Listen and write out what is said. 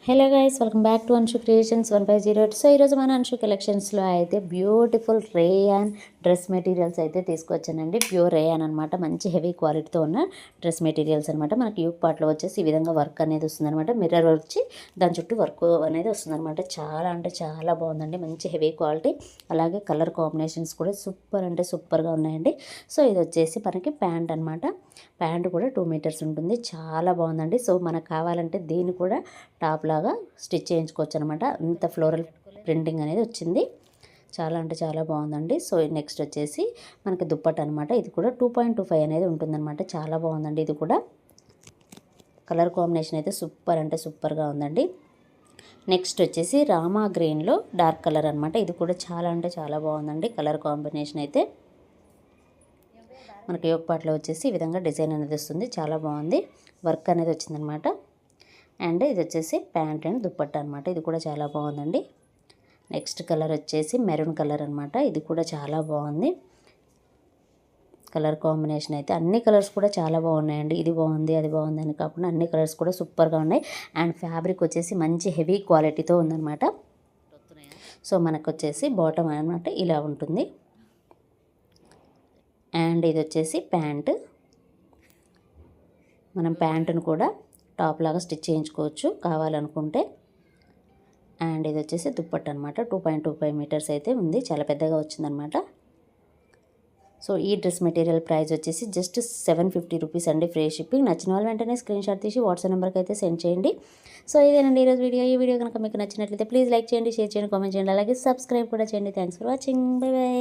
Hello guys, welcome back to Anshu creations 1508. So ఈరోజు మన అన్షు కలెక్షన్స్లో అయితే బ్యూటిఫుల్ రేయాన్ డ్రెస్ మెటీరియల్స్ అయితే తీసుకొచ్చానండి. ప్యూర్ రేయాన్ అనమాట, మంచి హెవీ క్వాలిటీతో ఉన్న డ్రెస్ మెటీరియల్స్ అనమాట. మనకి యూక్ పార్ట్లో వచ్చేసి ఈ విధంగా వర్క్ అనేది వస్తుందన్నమాట. మిర్రర్ వచ్చి దాని చుట్టూ వర్క్ అనేది వస్తుందన్నమాట. చాలా అంటే చాలా బాగుందండి, మంచి హెవీ క్వాలిటీ. అలాగే కలర్ కాంబినేషన్స్ కూడా సూపర్ అంటే సూపర్గా ఉన్నాయండి. సో ఇది వచ్చేసి మనకి ప్యాంట్ అనమాట. ప్యాంట్ కూడా 2 మీటర్స్ ఉంటుంది, చాలా బాగుందండి. సో మనకు కావాలంటే దీన్ని కూడా టాప్ లాగా స్టిచ్ చేయించుకోవచ్చు అనమాట. అంత ఫ్లోరల్ ప్రింటింగ్ అనేది వచ్చింది, చాలా అంటే చాలా బాగుందండి. సో నెక్స్ట్ వచ్చేసి మనకి దుప్పట్ అనమాట. ఇది కూడా 2.25 అనేది ఉంటుందన్నమాట. చాలా బాగుందండి. ఇది కూడా కలర్ కాంబినేషన్ అయితే సూపర్ అంటే సూపర్గా ఉందండి. నెక్స్ట్ వచ్చేసి రామా గ్రీన్లో డార్క్ కలర్ అనమాట. ఇది కూడా చాలా అంటే చాలా బాగుందండి. కలర్ కాంబినేషన్ అయితే మనకి యోగ్ పార్ట్లో వచ్చేసి ఈ విధంగా డిజైన్ అనేది వస్తుంది, చాలా బాగుంది. వర్క్ అనేది వచ్చిందనమాట. అండ్ ఇది వచ్చేసి ప్యాంట్ అండ్ దుప్పట్ట అనమాట. ఇది కూడా చాలా బాగుందండి. నెక్స్ట్ కలర్ వచ్చేసి మెరూన్ కలర్ అనమాట. ఇది కూడా చాలా బాగుంది. కలర్ కాంబినేషన్ అయితే అన్ని కలర్స్ కూడా చాలా బాగున్నాయండి. ఇది బాగుంది అది బాగుంది అని కాకుండా అన్ని కలర్స్ కూడా సూపర్గా ఉన్నాయి. అండ్ ఫ్యాబ్రిక్ వచ్చేసి మంచి హెవీ క్వాలిటీతో ఉందన్నమాట. సో మనకు వచ్చేసి బాటమ్ అనమాట ఇలా ఉంటుంది. అండ్ ఇది వచ్చేసి ప్యాంట్. మనం ప్యాంటును కూడా టాప్ లాగా స్టిచ్ చేయించుకోవచ్చు కావాలనుకుంటే. అండ్ ఇది వచ్చేసి దుప్పట్టు అనమాట. 2.25 మీటర్స్ అయితే ఉంది, చాలా పెద్దగా వచ్చిందనమాట. సో ఈ డ్రెస్ మెటీరియల్ ప్రైస్ వచ్చేసి జస్ట్ 750 రూపీస్ అండి, ఫ్రీ షిప్పింగ్. నచ్చిన వాళ్ళు వెంటనే స్క్రీన్ షాట్ తీసి వాట్సాప్ నెంబర్కి అయితే సెండ్ చేయండి. సో ఇదేనండి ఈరోజు వీడియో. ఈ వీడియో కనుక మీకు నచ్చినట్లయితే ప్లీజ్ లైక్ చేయండి, షేర్ చేయండి, కామెంట్ చేయండి, అలాగే సబ్స్క్రైబ్ కూడా చేయండి. Thanks for watching, by by.